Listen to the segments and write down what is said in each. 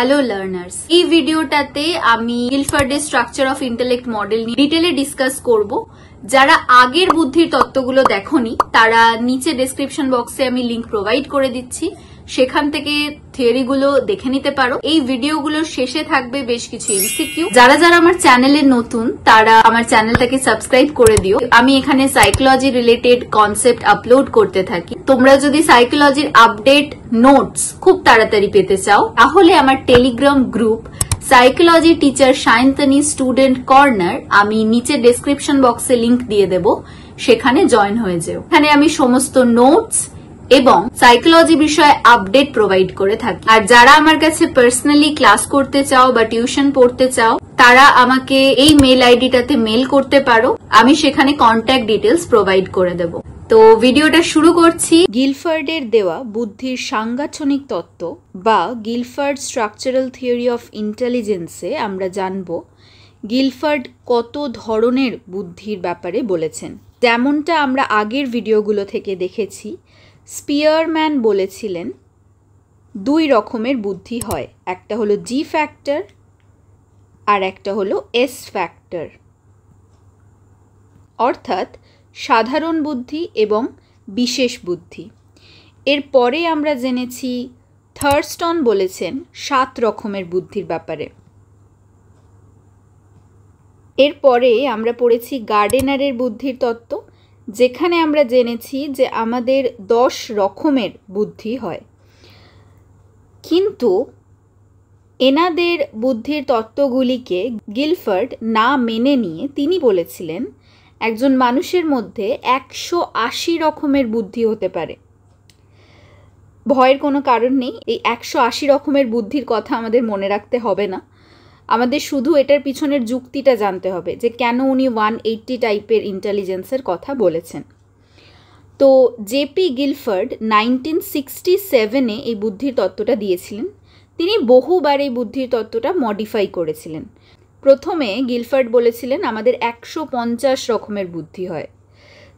Hello learners, এই ভিডিওটাতে আমি গিলফার্ডের স্ট্রাকচার অফ ইন্টেলেক্ট মডেল নিয়ে ডিটেলে ডিসকাস করব। যারা আগের বুদ্ধির তত্ত্বগুলো দেখোনি তারা নিচে ডেসক্রিপশন বক্সে আমি লিংক প্রোভাইড করে দিচ্ছি, সেখান থেকে থিওরিগুলো দেখে নিতে পারো। এই ভিডিওগুলোর শেষে থাকবে বেশ কিছু এমসিকিউ। যারা যারা আমার চ্যানেলে নতুন তারা আমার চ্যানেলটাকে সাবস্ক্রাইব করে দিও। আমি এখানে সাইকোলজি রিলেটেড কনসেপ্ট আপলোড করতে থাকি। তোমরা যদি সাইকোলজির আপডেট নোটস খুব তাড়াতাড়ি পেতে চাও তাহলে আমার Telegram group psychology teacher Sayantani student corner আমি নিচে ডেসক্রিপশন বক্সে লিংক দিয়ে দেব, সেখানে জয়েন হয়ে যেও। এখানে আমি সমস্ত নোটস এবং সাইকোলজি বিষয়ে আপডেট প্রোভাইড করে থাকি। আর যারা আমার কাছে পার্সোনালি ক্লাস করতে চাও বা টিউশন পড়তে চাও তারা আমাকে এই মেল আইডিটাতে মেল করতে পারো, আমি সেখানে কন্ট্যাক্ট ডিটেলস প্রোভাইড করে দেব। তো ভিডিওটা শুরু করছি। গিলফার্ডের দেওয়া বুদ্ধির সাংগঠনিক তত্ত্ব বা গিলফার্ড স্ট্রাকচারাল থিওরি অফ ইন্টেলিজেন্সে আমরা জানব গিলফার্ড কত ধরনের বুদ্ধির ব্যাপারে বলেছেন। যেমনটা আমরা আগের ভিডিওগুলো থেকে দেখেছি, স্পিয়ারম্যান বলেছিলেন দুই রকমের বুদ্ধি হয়, একটা হলো জি ফ্যাক্টর আর একটা হলো এস ফ্যাক্টর, অর্থাৎ সাধারণ বুদ্ধি এবং বিশেষ বুদ্ধি। এরপরে আমরা জেনেছি থার্স্টন বলেছেন 7 রকমের বুদ্ধির ব্যাপারে। এরপরে আমরা পড়েছি গার্ডেনারের বুদ্ধির তত্ত্ব, যেখানে আমরা জেনেছি যে আমাদের 10 রকমের বুদ্ধি হয়। কিন্তু এনাদের বুদ্ধির তত্ত্বগুলিকে গিলফার্ড না মেনে নিয়ে তিনি বলেছিলেন একজন মানুষের মধ্যে 180 রকমের বুদ্ধি হতে পারে। ভয়ের কোনো কারণ নেই, এই 180 রকমের বুদ্ধির কথা আমাদের মনে রাখতে হবে না, আমাদের শুধু এটার পিছনের যুক্তিটা জানতে হবে যে কেন উনি 180 টাইপের ইন্টেলিজেন্সের কথা বলেছেন। তো জেপি গিলফার্ড 1967-এ এই বুদ্ধির তত্ত্বটা দিয়েছিলেন। তিনি বহুবার এই বুদ্ধির তত্ত্বটা মডিফাই করেছিলেন। প্রথমে গিলফার্ড বলেছিলেন আমাদের 150 রকমের বুদ্ধি হয়,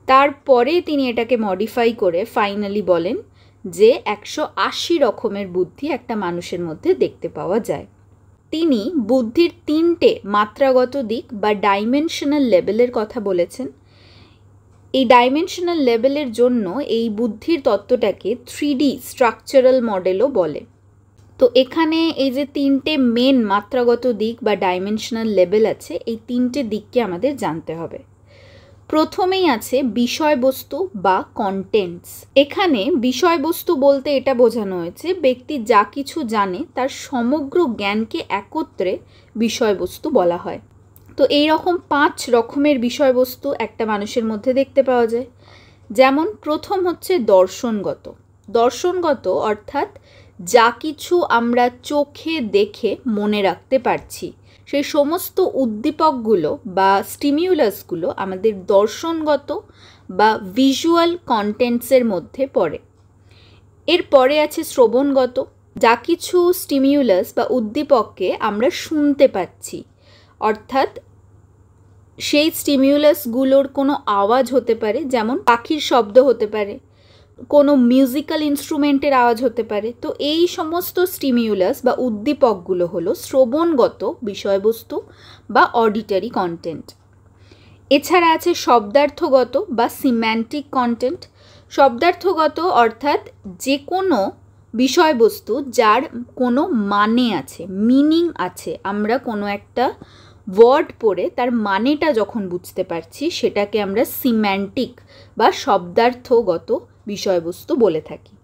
তারপরে তিনি এটাকে মডিফাই করে ফাইনালি বলেন যে 180 রকমের বুদ্ধি একটা মানুষের মধ্যে দেখতে পাওয়া যায়। তিনি বুদ্ধির 3টে মাত্রাগত দিক বা ডাইমেনশনাল লেভেলের কথা বলেছেন। এই ডাইমেনশনাল লেভেলের জন্য এই বুদ্ধির তত্ত্বটাকে 3D স্ট্রাকচারাল মডেলও বলে। তো এখানে এই যে 3টে মেন মাত্রাগত দিক বা ডাইমেনশনাল লেভেল আছে, এই 3টে দিককে আমাদের জানতে হবে। প্রথমেই আছে বিষয়বস্তু বা কন্টেন্টস। এখানে বিষয়বস্তু বলতে এটা বোঝানো হয়েছে ব্যক্তি যা কিছু জানে তার সমগ্র জ্ঞানকে একত্রে বিষয়বস্তু বলা হয়। তো এই রকম 5 রকমের বিষয়বস্তু একটা মানুষের মধ্যে দেখতে পাওয়া যায়। যেমন প্রথম হচ্ছে দর্শনগত। দর্শনগত অর্থাৎ যা কিছু আমরা চোখে দেখে মনে রাখতে পারছি, সেই সমস্ত উদ্দীপকগুলো বা স্টিমিউলাসগুলো আমাদের দর্শনগত বা ভিজুয়াল কন্টেন্টসের মধ্যে পড়ে। এরপরে আছে শ্রবণগত। যা কিছু স্টিমিউলাস বা উদ্দীপককে আমরা শুনতে পাচ্ছি, অর্থাৎ সেই স্টিমিউলাসগুলোর কোনো আওয়াজ হতে পারে, যেমন পাখির শব্দ হতে পারে, কোনো মিউজিক্যাল ইনস্ট্রুমেন্টের আওয়াজ হতে পারে। তো এই সমস্ত স্টিমিউলাস বা উদ্দীপকগুলো হলো শ্রবণগত বিষয়বস্তু বা অডিটারি কন্টেন্ট। এছাড়া আছে শব্দার্থগত বা সিম্যান্টিক কন্টেন্ট। শব্দার্থগত অর্থাৎ যে কোনো বিষয়বস্তু যার কোনো মানে আছে, মিনিং আছে, আমরা কোনো একটা ওয়ার্ড পড়ে তার মানেটা যখন বুঝতে পারছি সেটাকে আমরা সিম্যান্টিক বা শব্দার্থগত বিষয়বস্তু বলে থাকি।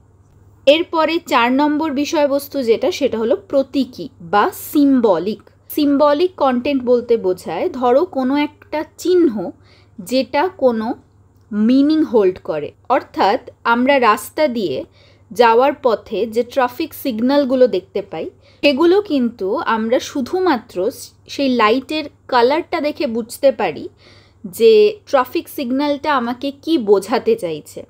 এরপরে 4 নম্বর বিষয়বস্তু যেটা, সেটা হলো প্রতীকী বা সিম্বলিক। সিম্বলিক কন্টেন্ট বলতে বোঝায় ধরো কোনো একটা চিহ্ন যেটা কোনো মিনিং হোল্ড করে, অর্থাৎ আমরা রাস্তা দিয়ে যাওয়ার পথে যে ট্রাফিক সিগন্যালগুলো দেখতে পাই সেগুলো কিন্তু আমরা শুধুমাত্র সেই লাইটের কালারটা দেখে বুঝতে পারি যে ট্রাফিক সিগন্যালটা আমাকে কি বোঝাতে চাইছে।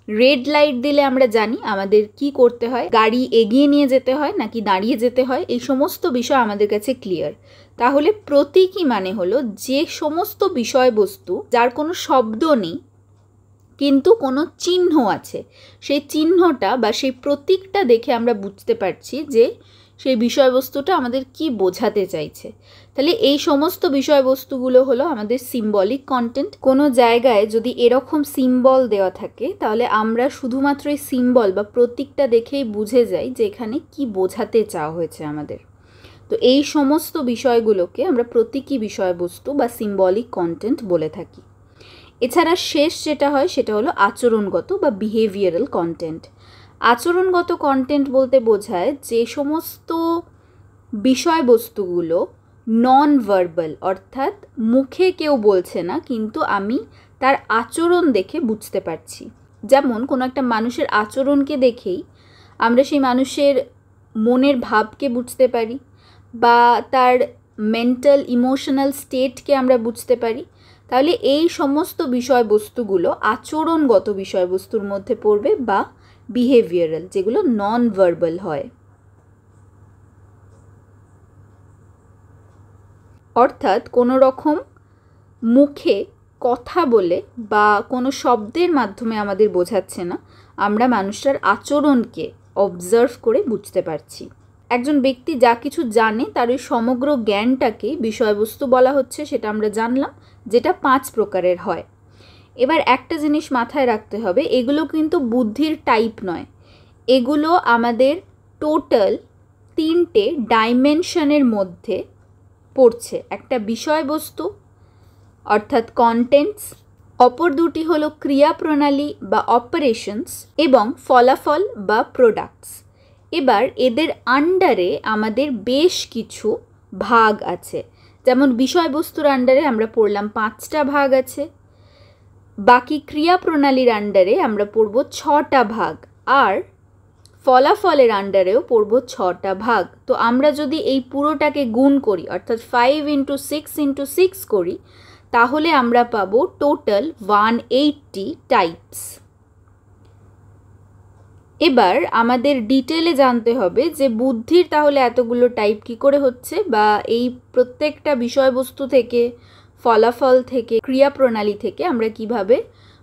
রেড লাইট দিলে আমরা জানি আমাদের কি করতে হয়, গাড়ি এগিয়ে নিয়ে যেতে হয় নাকি দাঁড়িয়ে যেতে হয়, এই সমস্ত বিষয় আমাদের কাছে ক্লিয়ার। তাহলে প্রতীকী মানে হলো যে সমস্ত বিষয়বস্তু যার কোনো শব্দ নেই কিন্তু কোনো চিহ্ন আছে, সেই চিহ্নটা বা সেই প্রতীকটা দেখে আমরা বুঝতে পারছি যে সেই বিষয়বস্তুটা আমাদের কি বোঝাতে চাইছে। তাহলে এই সমস্ত বিষয়বস্তুগুলো হলো আমাদের সিম্বলিক কন্টেন্ট। কোনো জায়গায় যদি এরকম সিম্বল দেওয়া থাকে তাহলে আমরা শুধুমাত্র এই সিম্বল বা প্রতীকটা দেখেই বুঝে যাই যে এখানে কি বোঝাতে চাওয়া হয়েছে আমাদের। তো এই সমস্ত বিষয়গুলোকে আমরা প্রতীকী বিষয়বস্তু বা সিম্বলিক কন্টেন্ট বলে থাকি। এছাড়া শেষ যেটা হয় সেটা হলো আচরণগত বা বিহেভিয়ারাল কন্টেন্ট। আচরণগত কন্টেন্ট বলতে বোঝায় যে সমস্ত বিষয়বস্তুগুলো নন ভার্বাল, অর্থাৎ মুখে কেউ বলছে না কিন্তু আমি তার আচরণ দেখে বুঝতে পারছি। যেমন কোনো একটা মানুষের আচরণকে দেখেই আমরা সেই মানুষের মনের ভাবকে বুঝতে পারি বা তার মেন্টাল ইমোশনাল স্টেটকে আমরা বুঝতে পারি। তাহলে এই সমস্ত বিষয়বস্তুগুলো আচরণগত বিষয়বস্তুর মধ্যে পড়বে বা বিহেভিয়ারাল, যেগুলো নন ভার্বাল হয়। অর্থাৎ কোনো রকম মুখে কথা বলে বা কোনো শব্দের মাধ্যমে আমাদের বোঝাচ্ছে না, আমরা মানুষটার আচরণকে অবজার্ভ করে বুঝতে পারছি। একজন ব্যক্তি যা কিছু জানে তার ওই সমগ্র জ্ঞানটাকে বিষয়বস্তু বলা হচ্ছে, সেটা আমরা জানলাম, যেটা 5 প্রকারের হয়। এবার একটা জিনিস মাথায় রাখতে হবে, এগুলো কিন্তু বুদ্ধির টাইপ নয়, এগুলো আমাদের টোটাল 3টে ডাইমেনশনের মধ্যে পড়ছে। একটা বিষয়বস্তু অর্থাৎ কন্টেন্টস, অপর দুটি হলো ক্রিয়া প্রণালী বা অপারেশনস এবং ফলাফল বা প্রোডাক্টস। এবার এদের আন্ডারে আমাদের বেশ কিছু ভাগ আছে। যেমন বিষয়বস্তুর আন্ডারে আমরা পড়লাম 5টা ভাগ আছে, বাকি ক্রিয়া প্রণালীর আন্ডারে আমরা পড়ব 6টা ভাগ, আর ফলাফলের আন্ডারেও পড়ব 6টা ভাগ। তো আমরা যদি এই পুরোটাকে গুণ করি, অর্থাৎ 5 × 6 × 6 করি, তাহলে আমরা পাবো টোটাল 180 টাইপস। এবার আমাদের ডিটেলে জানতে হবে যে বুদ্ধির তাহলে এতগুলো টাইপ কি করে হচ্ছে, বা এই প্রত্যেকটা বিষয়বস্তু থেকে, ফলাফল থেকে, ক্রিয়া প্রণালী থেকে আমরা কিভাবে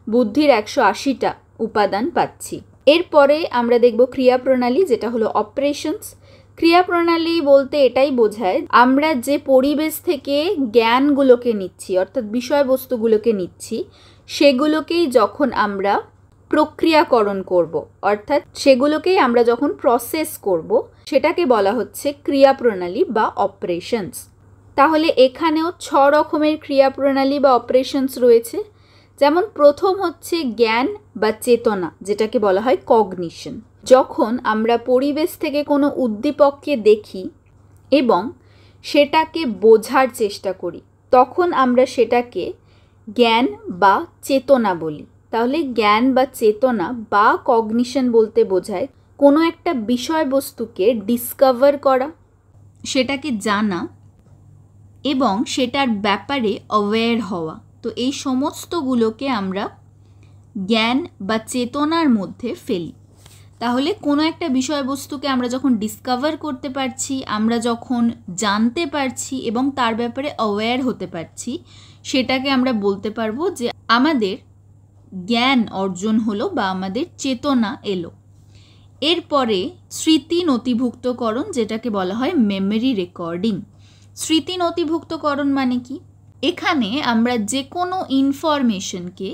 বুদ্ধির 180টা উপাদান পাচ্ছি। এরপরে আমরা দেখব ক্রিয়া প্রণালী, যেটা হলো অপারেশনস। ক্রিয়া প্রণালী বলতে এটাই বোঝায় আমরা যে পরিবেশ থেকে জ্ঞানগুলোকে নিচ্ছি, অর্থাৎ বিষয়বস্তুগুলোকে নিচ্ছি, সেগুলোকেই যখন আমরা প্রক্রিয়াকরণ করব, অর্থাৎ সেগুলোকেই আমরা যখন প্রসেস করব, সেটাকে বলা হচ্ছে ক্রিয়া প্রণালী বা অপারেশনস। তাহলে এখানেও 6 রকমের ক্রিয়া প্রণালী বা অপারেশনস রয়েছে। যেমন প্রথম হচ্ছে জ্ঞান বা চেতনা, যেটাকে বলা হয় কগনিশন। যখন আমরা পরিবেশ থেকে কোনো উদ্দীপককে দেখি এবং সেটাকে বোঝার চেষ্টা করি, তখন আমরা সেটাকে জ্ঞান বা চেতনা বলি। তাহলে জ্ঞান বা চেতনা বা কগনিশন বলতে বোঝায় কোনো একটা বিষয়বস্তুকে ডিসকভার করা, সেটাকে জানা এবং সেটার ব্যাপারে অ্যাওয়্যার হওয়া। তো এই সমস্তগুলোকে আমরা জ্ঞান বা চেতনার মধ্যে ফেলি। তাহলে কোনো একটা বিষয়বস্তুকে আমরা যখন ডিসকভার করতে পারছি, আমরা যখন জানতে পারছি এবং তার ব্যাপারে অ্যাওয়্যার হতে পারছি, সেটাকে আমরা বলতে পারবো যে আমাদের জ্ঞান অর্জন হলো বা আমাদের চেতনা এলো। এরপরে স্মৃতি নথিভুক্তকরণ, যেটাকে বলা হয় মেমরি রেকর্ডিং। স্মৃতি নথিভুক্তকরণ মানে কি? এখানে আমরা যে কোনো ইনফরমেশনকে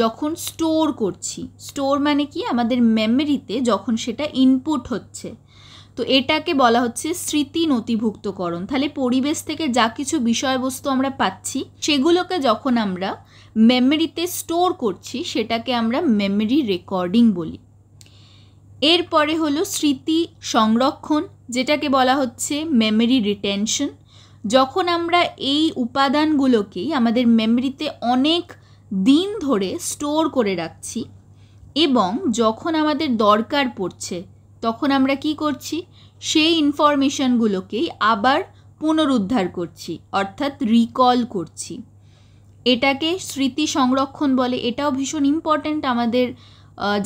যখন স্টোর করছি, স্টোর মানে কি, আমাদের মেমরিতে যখন সেটা ইনপুট হচ্ছে, তো এটাকে বলা হচ্ছে স্মৃতি নথিভুক্তকরণ। তাহলে পরিবেশ থেকে যা কিছু বিষয়বস্তু আমরা পাচ্ছি, সেগুলোকে যখন আমরা মেমরিতে স্টোর করছি, সেটাকে আমরা মেমরি রেকর্ডিং বলি। এরপরে হলো স্মৃতি সংরক্ষণ, যেটাকে বলা হচ্ছে মেমরি রিটেনশন। যখন আমরা এই উপাদানগুলোকেই আমাদের মেমরিতে অনেক দিন ধরে স্টোর করে রাখছি এবং যখন আমাদের দরকার পড়ছে, তখন আমরা কি করছি, সেই ইনফরমেশনগুলোকেই আবার পুনরুদ্ধার করছি, অর্থাৎ রিকল করছি। এটাকে স্মৃতি সংরক্ষণ বলে। এটাও ভীষণ ইম্পর্ট্যান্ট আমাদের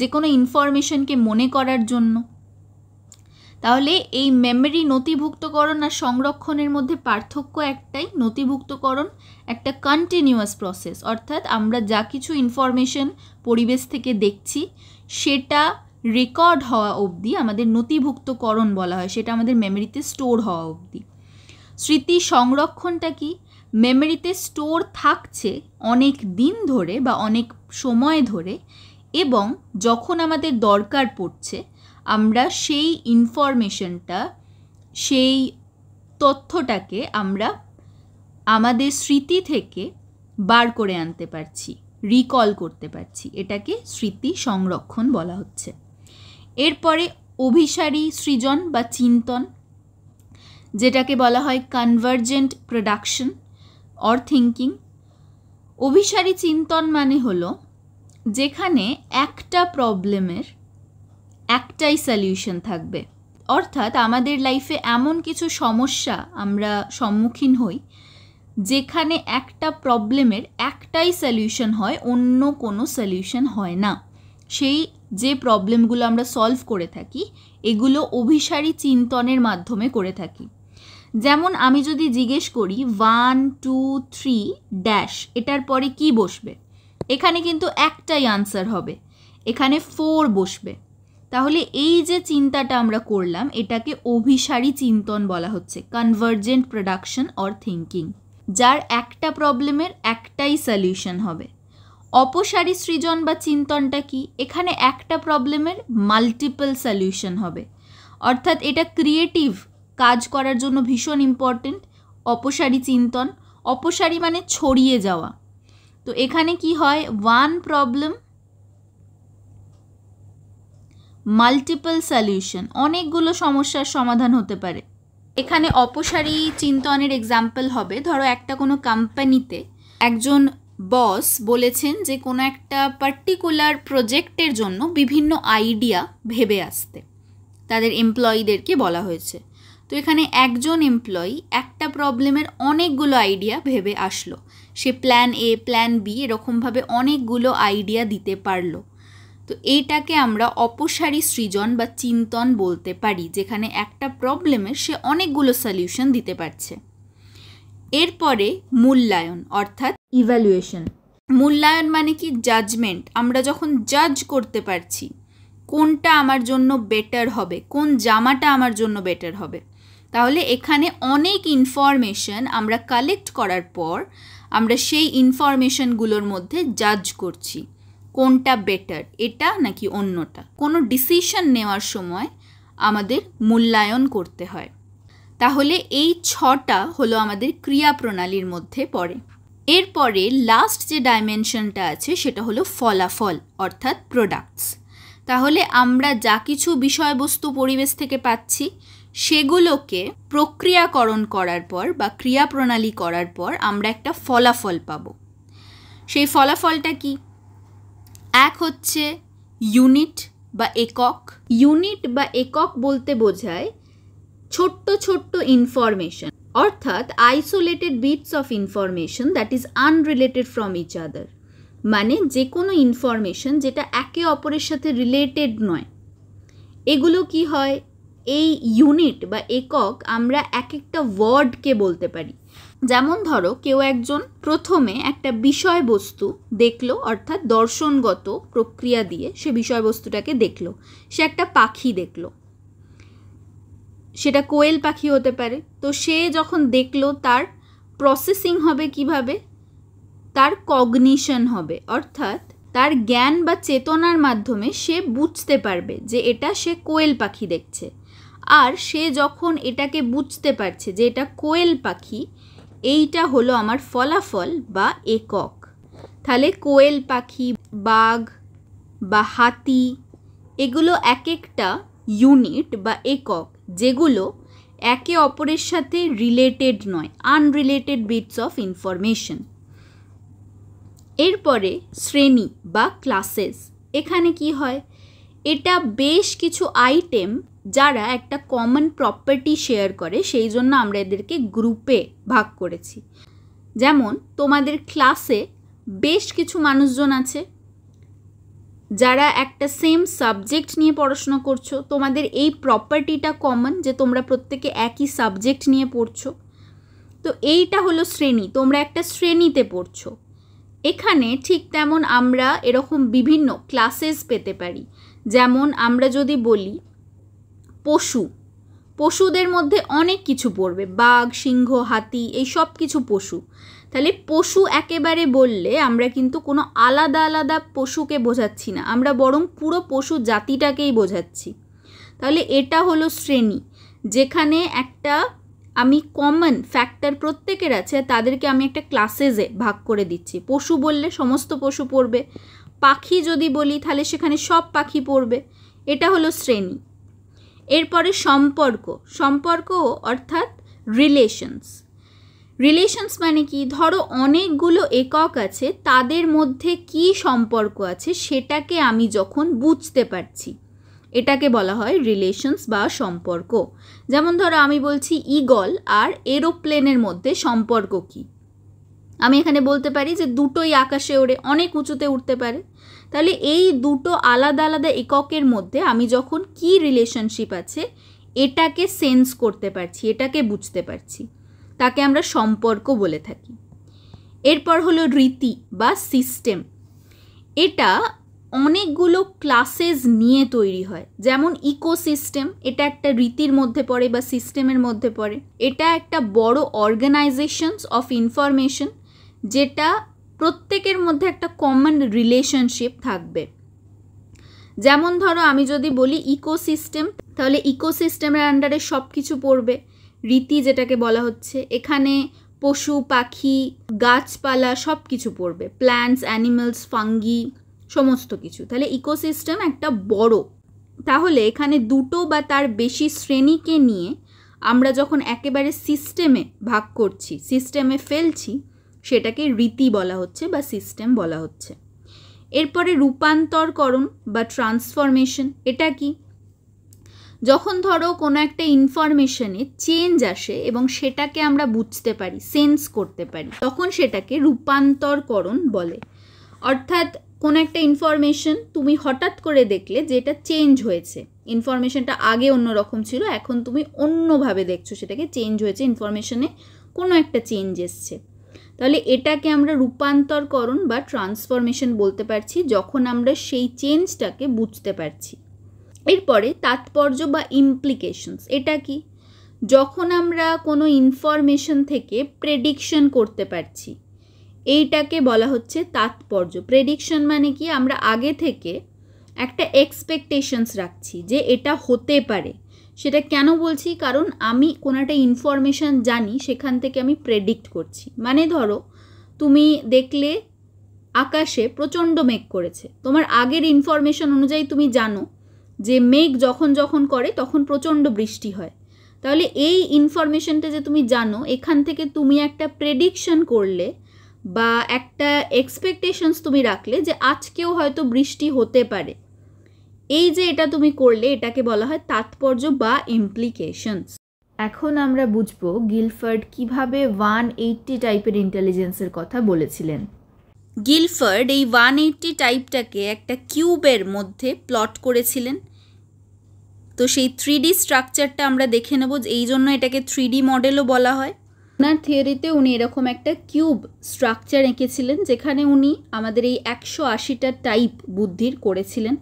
যে কোনো ইনফরমেশনকে মনে করার জন্য। তাহলে এই মেমরি নথিভুক্তকরণ আর সংরক্ষণের মধ্যে পার্থক্য একটাই, নথিভুক্তকরণ একটা কন্টিনিউয়াস প্রসেস, অর্থাৎ আমরা যা কিছু ইনফরমেশন পরিবেশ থেকে দেখছি সেটা রেকর্ড হওয়া অবধি, আমাদের নথিভুক্তকরণ বলা হয়, সেটা আমাদের মেমোরিতে স্টোর হওয়া অবধি। স্মৃতি সংরক্ষণটা কি? মেমোরিতে স্টোর থাকছে অনেক দিন ধরে বা অনেক সময় ধরে, এবং যখন আমাদের দরকার পড়ছে আমরা সেই ইনফরমেশনটা, সেই তথ্যটাকে আমরা আমাদের স্মৃতি থেকে বার করে আনতে পারছি, রিকল করতে পারছি। এটাকে স্মৃতি সংরক্ষণ বলা হচ্ছে। এরপরে অভিসারী সৃজন বা চিন্তন, যেটাকে বলা হয় কনভার্জেন্ট প্রোডাকশন অর থিঙ্কিং। অভিসারী চিন্তন মানে হলো যেখানে একটা প্রবলেমের একটাই সলিউশন থাকবে। অর্থাৎ আমাদের লাইফে এমন কিছু সমস্যা আমরা সম্মুখীন হই যেখানে একটা প্রবলেমের একটাই সলিউশন হয়, অন্য কোনো সলিউশন হয় না। সেই যে প্রবলেমগুলো আমরা সলভ করে থাকি এগুলো অভিসারী চিন্তনের মাধ্যমে করে থাকি। যেমন আমি যদি জিজ্ঞেস করি 1 2 3 ড্যাশ, এটার পরে কি বসবে, এখানে কিন্তু একটাই আনসার হবে, এখানে 4 বসবে। তাহলে এই যে চিন্তাটা আমরা করলাম এটাকে অভিসারী চিন্তন বলা হচ্ছে, কনভার্জেন্ট প্রোডাকশন অর থিঙ্কিং, যার একটা প্রবলেমের একটাই সলিউশন হবে। অপসারী সৃজন বা চিন্তনটা কি? এখানে একটা প্রবলেমের মাল্টিপল সলিউশন হবে, অর্থাৎ এটা ক্রিয়েটিভ কাজ করার জন্য ভীষণ ইম্পর্টেন্ট। অপসারী চিন্তন, অপসারী মানে ছড়িয়ে যাওয়া। তো এখানে কি হয়, ওয়ান প্রবলেম মাল্টিপল সলিউশন, অনেকগুলো সমস্যার সমাধান হতে পারে। এখানে অপসারী চিন্তনের এক্সাম্পল হবে, ধরো একটা কোনো কোম্পানিতে একজন বস বলেছেন যে কোনো একটা পার্টিকুলার প্রজেক্টের জন্য বিভিন্ন আইডিয়া ভেবে আসতে, তাদের এমপ্লয়িদেরকে বলা হয়েছে। তো এখানে একজন এমপ্লয়ি একটা প্রবলেমের অনেকগুলো আইডিয়া ভেবে আসলো, সে প্ল্যান এ প্ল্যান বি এরকমভাবে অনেকগুলো আইডিয়া দিতে পারলো। তো এইটাকে আমরা অপসারী সৃজন বা চিন্তন বলতে পারি, যেখানে একটা প্রবলেমের সে অনেকগুলো সলিউশন দিতে পারছে। এরপরে মূল্যায়ন অর্থাৎ ইভ্যালুয়েশন। মূল্যায়ন মানে কি? জাজমেন্ট। আমরা যখন জাজ করতে পারছি কোনটা আমার জন্য বেটার হবে, কোন জামাটা আমার জন্য বেটার হবে, তাহলে এখানে অনেক ইনফরমেশন আমরা কালেক্ট করার পর আমরা সেই ইনফরমেশনগুলোর মধ্যে জাজ করছি কোনটা বেটার, এটা নাকি অন্যটা। কোনো ডিসিশন নেওয়ার সময় আমাদের মূল্যায়ন করতে হয়। তাহলে এই 6টা হলো আমাদের ক্রিয়া প্রণালীর মধ্যে পড়ে। এরপরে লাস্ট যে ডাইমেনশনটা আছে সেটা হলো ফলাফল অর্থাৎ প্রোডাক্টস। তাহলে আমরা যা কিছু বিষয়বস্তু পরিবেশ থেকে পাচ্ছি সেগুলোকে প্রক্রিয়াকরণ করার পর বা ক্রিয়া প্রণালী করার পর আমরা একটা ফলাফল পাব। সেই ফলাফলটা কি? এক হচ্ছে ইউনিট বা একক। ইউনিট বা একক বলতে বোঝায় ছোট্ট ছোট্ট ইনফরমেশন, অর্থাৎ isolated bits of information that is unrelated from each other. মানে যে কোনো ইনফরমেশন যেটা একে অপরের সাথে রিলেটেড নয়, এগুলো কি হয়, এই ইউনিট বা একক আমরা এক একটা ওয়ার্ডকে বলতে পারি। যেমন ধরো কেউ একজন প্রথমে একটা বিষয়বস্তু দেখলো, অর্থাৎ দর্শনগত প্রক্রিয়া দিয়ে সে বিষয়বস্তুটাকে দেখলো, সে একটা পাখি দেখলো, সেটা কোয়েল পাখি হতে পারে। তো সে যখন দেখলো তার প্রসেসিং হবে কিভাবে, তার কগনিশন হবে, অর্থাৎ তার জ্ঞান বা চেতনার মাধ্যমে সে বুঝতে পারবে যে এটা সে কোয়েল পাখি দেখছে। আর সে যখন এটাকে বুঝতে পারছে যে এটা কোয়েল পাখি, এইটা হলো আমার ফলাফল বা একক। তাহলে কোয়েল পাখি, বাঘ বা হাতি এগুলো এক একটা ইউনিট বা একক যেগুলো একে অপরের সাথে রিলেটেড নয়, আনরিলেটেড বিটস অফ ইনফরমেশন। এরপরে শ্রেণী বা ক্লাসেস। এখানে কি হয়, এটা বেশ কিছু আইটেম যারা একটা কমন প্রপার্টি শেয়ার করে, সেই জন্য আমরা এদেরকে গ্রুপে ভাগ করেছি। যেমন তোমাদের ক্লাসে বেশ কিছু মানুষজন আছে যারা একটা সেম সাবজেক্ট নিয়ে পড়াশোনা করছো, তোমাদের এই প্রপার্টিটা কমন যে তোমরা প্রত্যেকে একই সাবজেক্ট নিয়ে পড়ছো। তো এইটা হলো শ্রেণী, তোমরা একটা শ্রেণীতে পড়ছো। এখানে ঠিক তেমন আমরা এরকম বিভিন্ন ক্লাসেস পেতে পারি, যেমন আমরা যদি বলি পশু, পশুদের মধ্যে অনেক কিছু পড়বে, বাঘ, সিংহ, হাতি, এই সব কিছু পশু। তাহলে পশু একেবারে বললে আমরা কিন্তু কোনো আলাদা আলাদা পশুকে বোঝাচ্ছি না, আমরা বরং পুরো পশু জাতিটাকেই বোঝাচ্ছি। তাহলে এটা হলো শ্রেণী, যেখানে একটা আমি কমন ফ্যাক্টর প্রত্যেকের আছে, তাদেরকে আমি একটা ক্লাসেসে ভাগ করে দিচ্ছি। পশু বললে সমস্ত পশু পড়বে, পাখি যদি বলি তাহলে সেখানে সব পাখি পড়বে। এটা হলো শ্রেণী। এরপরে সম্পর্ক, সম্পর্ক অর্থাৎ রিলেশনস। রিলেশনস মানে কি, ধরো অনেকগুলো একক আছে, তাদের মধ্যে কি সম্পর্ক আছে সেটাকে আমি যখন বুঝতে পারছি, এটাকে বলা হয় রিলেশনস বা সম্পর্ক। যেমন ধরো আমি বলছি ঈগল আর এরোপ্লেনের মধ্যে সম্পর্ক কি, আমি এখানে বলতে পারি যে দুটোই আকাশে ওড়ে, অনেক উঁচুতে উঠতে পারে। তাহলে এই দুটো আলাদা আলাদা এককের মধ্যে আমি যখন কি রিলেশনশিপ আছে এটাকে সেন্স করতে পারছি, এটাকে বুঝতে পারছি, তাকে আমরা সম্পর্ক বলে থাকি। এরপর হলো রীতি বা সিস্টেম। এটা অনেকগুলো ক্লাসেস নিয়ে তৈরি হয়, যেমন ইকোসিস্টেম, এটা একটা রীতির মধ্যে পড়ে বা সিস্টেমের মধ্যে পড়ে। এটা একটা বড় অর্গানাইজেশনস অফ ইনফরমেশন, যেটা প্রত্যেকের মধ্যে একটা কমন রিলেশনশিপ থাকবে। যেমন ধরো আমি যদি বলি ইকোসিস্টেম, তাহলে ইকোসিস্টেমের আন্ডারে সব কিছু পড়বে। রীতি যেটাকে বলা হচ্ছে, এখানে পশু, পাখি, গাছপালা সব কিছু পড়বে, প্ল্যান্টস, অ্যানিমালস, ফাঙ্গি, সমস্ত কিছু। তাহলে ইকোসিস্টেম একটা বড়। তাহলে এখানে দুটো বা তার বেশি শ্রেণীকে নিয়ে আমরা যখন একেবারে সিস্টেমে ভাগ করছি, সিস্টেমে ফেলছি, সেটাকে রীতি বলা হচ্ছে বা সিস্টেম বলা হচ্ছে। এরপরে রূপান্তরকরণ বা ট্রান্সফরমেশন। এটা কি, যখন ধরো কোনো একটা ইনফরমেশনে চেঞ্জ আসে এবং সেটাকে আমরা বুঝতে পারি, সেন্স করতে পারি, তখন সেটাকে রূপান্তরকরণ বলে। অর্থাৎ কোনো একটা ইনফরমেশন তুমি হঠাৎ করে দেখলে যে এটা চেঞ্জ হয়েছে, ইনফরমেশনটা আগে অন্যরকম ছিল, এখন তুমি অন্যভাবে দেখছো সেটাকে, চেঞ্জ হয়েছে, ইনফরমেশনে কোনো একটা চেঞ্জ এসছে। তাহলে এটাকে আমরা রূপান্তরকরণ বা ট্রান্সফরমেশন বলতে পারছি, যখন আমরা সেই চেঞ্জটাকে বুঝতে পারছি। এরপরে তাৎপর্য বা ইমপ্লিকেশনস। এটা কি, যখন আমরা কোনো ইনফরমেশন থেকে প্রেডিকশন করতে পারছি, এইটাকে বলা হচ্ছে তাৎপর্য। প্রেডিকশন মানে কি, আমরা আগে থেকে একটা এক্সপেকটেশনস রাখছি যে এটা হতে পারে। সেটা কেন বলছি, কারণ আমি কোনো একটা ইনফরমেশান জানি, সেখান থেকে আমি প্রেডিক্ট করছি। মানে ধরো তুমি দেখলে আকাশে প্রচণ্ড মেঘ করেছে, তোমার আগের ইনফরমেশন অনুযায়ী তুমি জানো যে মেঘ যখন যখন করে তখন প্রচণ্ড বৃষ্টি হয়। তাহলে এই ইনফরমেশনটা যে তুমি জানো, এখান থেকে তুমি একটা প্রেডিকশন করলে বা একটা এক্সপেকটেশনস তুমি রাখলে যে আজকেও হয়তো বৃষ্টি হতে পারে। এই যে এটা তুমি করলে, এটাকে বলা হয় তাৎপর্য বা ইমপ্লিকেশনস। এখন আমরা বুঝবো গিলফার্ড কিভাবে 180 টাইপের ইন্টেলিজেন্সের কথা বলেছিলেন। গিলফার্ড এই 180 টাইপটাকে একটা কিউবের মধ্যে প্লট করেছিলেন। তো সেই 3D স্ট্রাকচারটা আমরা দেখে নেব, এই জন্য এটাকে 3D মডেলও বলা হয়। ওনার থিওরিতে উনি এরকম একটা কিউব স্ট্রাকচার এঁকেছিলেন, যেখানে উনি আমাদের এই 180টা টাইপ বুদ্ধির করেছিলেন।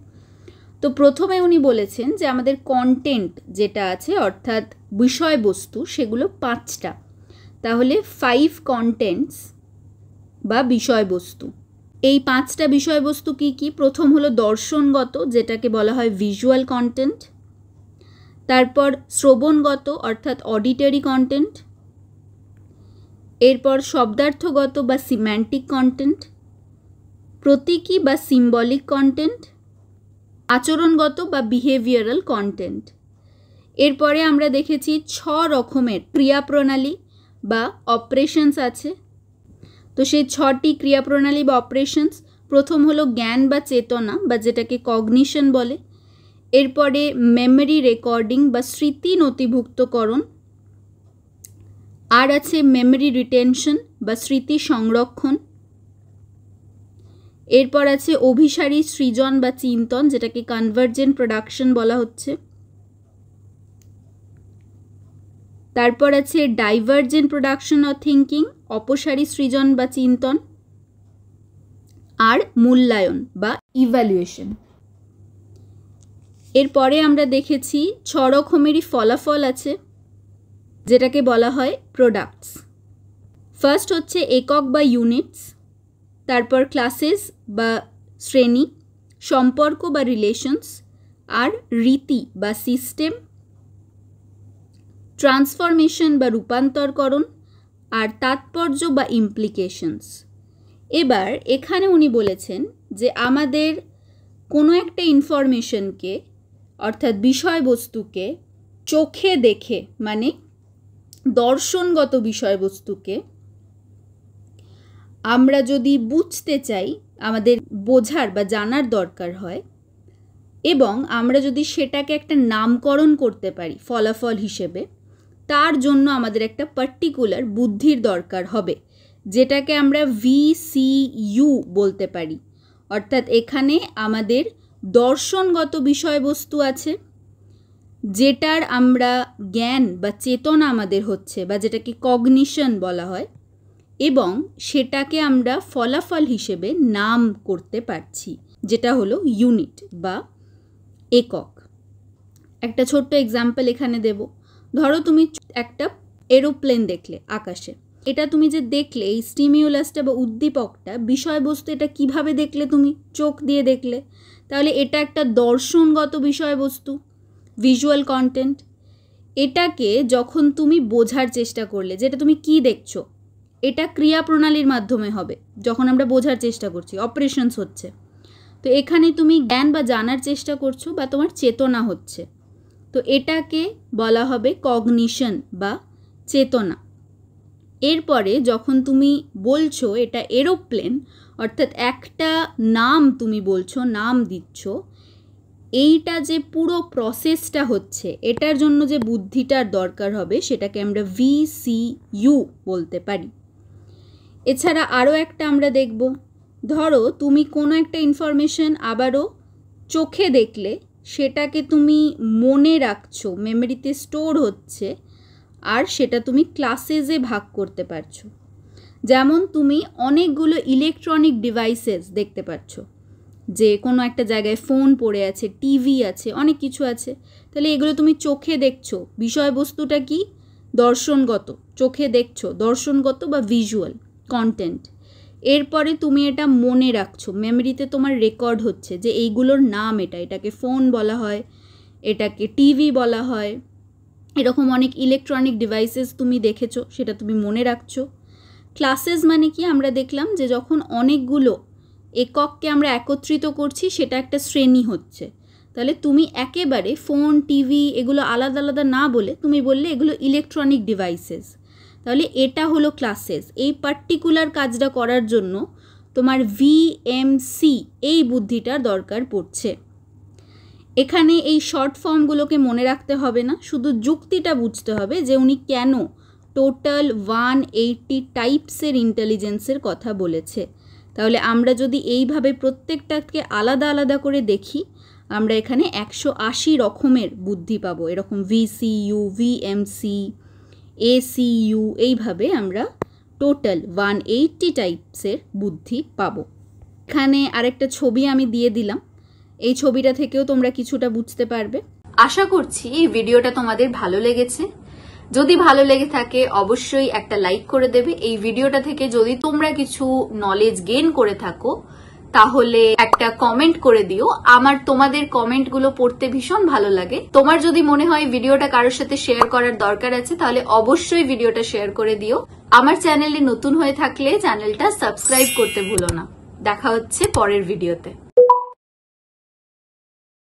তো প্রথমে উনি বলেছেন যে আমাদের কন্টেন্ট যেটা আছে, অর্থাৎ বিষয়বস্তু, সেগুলো 5টা। তাহলে 5 কন্টেন্টস বা বিষয়বস্তু। এই 5টা বিষয়বস্তু কি কি? প্রথম হলো দর্শনগত, যেটাকে বলা হয় ভিজুয়াল কন্টেন্ট। তারপর শ্রবণগত অর্থাৎ অডিটরি কন্টেন্ট। এরপর শব্দার্থগত বা সিম্যান্টিক কন্টেন্ট, প্রতীকী বা সিম্বলিক কন্টেন্ট, আচরণগত বা বিহেভিয়ারাল কন্টেন্ট। এরপরে আমরা দেখেছি 6 রকমের ক্রিয়াপ্রণালী বা অপারেশনস আছে। তো সেই 6টি ক্রিয়াপ্রণালী বা অপারেশনস, প্রথম হলো জ্ঞান বা চেতনা বা যেটাকে কগনিশন বলে। এরপরে মেমরি রেকর্ডিং বা স্মৃতি নথিভুক্তকরণ। আর আছে মেমরি রিটেনশন বা স্মৃতি সংরক্ষণ। এরপর আছে অভিসারী সৃজন বা চিন্তন, যেটাকে কনভার্জেন্ট প্রোডাকশন বলা হচ্ছে। তারপর আছে ডাইভার্জেন্ট প্রোডাকশন অফ থিঙ্কিং, অপসারী সৃজন বা চিন্তন। আর মূল্যায়ন বা ইভ্যালুয়েশন। এরপরে আমরা দেখেছি 6 রকমেরই ফলাফল আছে, যেটাকে বলা হয় প্রোডাক্টস। ফার্স্ট হচ্ছে একক বা ইউনিটস, তারপর ক্লাসেস বা শ্রেণী, সম্পর্ক বা রিলেশনস, আর রীতি বা সিস্টেম, ট্রান্সফরমেশন বা রূপান্তরকরণ, আর তাৎপর্য বা ইমপ্লিকেশনস। এবার এখানে উনি বলেছেন যে আমাদের কোনো একটা ইনফরমেশনকে অর্থাৎ বিষয়বস্তুকে চোখে দেখে, মানে দর্শনগত বিষয়বস্তুকে আমরা যদি বুঝতে চাই, আমাদের বোঝার বা জানার দরকার হয়, এবং আমরা যদি সেটাকে একটা নামকরণ করতে পারি ফলাফল হিসেবে, তার জন্য আমাদের একটা পার্টিকুলার বুদ্ধির দরকার হবে, যেটাকে আমরা VCU বলতে পারি। অর্থাৎ এখানে আমাদের দর্শনগত বিষয়বস্তু আছে, যেটার আমরা জ্ঞান বা চেতনা আমাদের হচ্ছে, বা যেটাকে কগনিশন বলা হয়, এবং সেটাকে আমরা ফলাফল হিসেবে নাম করতে পারছি, যেটা হলো ইউনিট বা একক। একটা ছোট্ট এক্সাম্পল এখানে দেব। ধরো তুমি একটা এরোপ্লেন দেখলে আকাশে, এটা তুমি যে দেখলে, এই স্টিমিউলাসটা বা উদ্দীপকটা বিষয়বস্তু, এটা কিভাবে দেখলে? তুমি চোখ দিয়ে দেখলে, তাহলে এটা একটা দর্শনগত বিষয়বস্তু, ভিজুয়াল কন্টেন্ট। এটাকে যখন তুমি বোঝার চেষ্টা করলে, যেটা তুমি কি দেখছো, এটা ক্রিয়া প্রণালীর মাধ্যমে হবে। যখন আমরা বোঝার চেষ্টা করছি, অপারেশনস হচ্ছে, তো এখানে তুমি জ্ঞান বা জানার চেষ্টা করছো, বা তোমার চেতনা হচ্ছে, তো এটাকে বলা হবে কগনিশন বা চেতনা। এরপরে যখন তুমি বলছো এটা এরোপ্লেন, অর্থাৎ একটা নাম তুমি বলছো, নাম দিচ্ছ, এইটা যে পুরো প্রসেসটা হচ্ছে, এটার জন্য যে বুদ্ধিটার দরকার হবে, সেটাকে আমরা VCU বলতে পারি। এছাড়া আরও একটা আমরা দেখব, ধরো তুমি কোনো একটা ইনফরমেশন আবারও চোখে দেখলে, সেটাকে তুমি মনে রাখছো, মেমোরিতে স্টোর হচ্ছে, আর সেটা তুমি ক্লাসেসে ভাগ করতে পারছো। যেমন তুমি অনেকগুলো ইলেকট্রনিক ডিভাইসেস দেখতে পাচ্ছ, যে কোনো একটা জায়গায় ফোন পড়ে আছে, টিভি আছে, অনেক কিছু আছে, তাহলে এগুলো তুমি চোখে দেখছো, বিষয়বস্তুটা কি? দর্শনগত, চোখে দেখছো, দর্শনগত বা ভিজুয়াল কন্টেন্ট। এরপরে তুমি এটা মনে রাখছো, মেমোরিতে তোমার রেকর্ড হচ্ছে যে এইগুলোর নাম এটা, এটাকে ফোন বলা হয়, এটাকে টিভি বলা হয়, এরকম অনেক ইলেকট্রনিক ডিভাইসেস তুমি দেখেছো, সেটা তুমি মনে রাখছো। ক্লাসেস মানে কি? আমরা দেখলাম যে যখন অনেকগুলো একককে আমরা একত্রিত করছি, সেটা একটা শ্রেণী হচ্ছে। তাহলে তুমি একেবারে ফোন, টিভি এগুলো আলাদা আলাদা না বলে তুমি বললে এগুলো ইলেকট্রনিক ডিভাইসেস, তাহলে এটা হলো ক্লাসেস। এই পার্টিকুলার কাজটা করার জন্য তোমার VMC এই বুদ্ধিটার দরকার পড়ছে। এখানে এই শর্ট ফর্মগুলোকে মনে রাখতে হবে না, শুধু যুক্তিটা বুঝতে হবে যে উনি কেন টোটাল 180 টাইপসের ইন্টেলিজেন্সের কথা বলেছে। তাহলে আমরা যদি এইভাবে প্রত্যেকটাকে আলাদা আলাদা করে দেখি, আমরা এখানে 180 রকমের বুদ্ধি পাবো। এরকম VCU, VMC, ACU, এইভাবে আমরা টোটাল 180 টাইপসের বুদ্ধি পাবো। এখানে আরেকটা ছবি আমি দিয়ে দিলাম, এই ছবিটা থেকেও তোমরা কিছুটা বুঝতে পারবে। আশা করছি এই ভিডিওটা তোমাদের ভালো লেগেছে। যদি ভালো লেগে থাকে অবশ্যই একটা লাইক করে দেবে। এই ভিডিওটা থেকে যদি তোমরা কিছু নলেজ গেইন করে থাকো, তাহলে একটা কমেন্ট করে দিও। আমার তোমাদের কমেন্টগুলো পড়তে ভীষণ ভালো লাগে। তোমার যদি মনে হয় ভিডিওটা কারোর সাথে শেয়ার করার দরকার আছে, তাহলে অবশ্যই ভিডিওটা শেয়ার করে দিও। আমার চ্যানেলে নতুন হয়ে থাকলে চ্যানেলটা সাবস্ক্রাইব করতে ভুলো না। দেখা হচ্ছে পরের ভিডিওতে।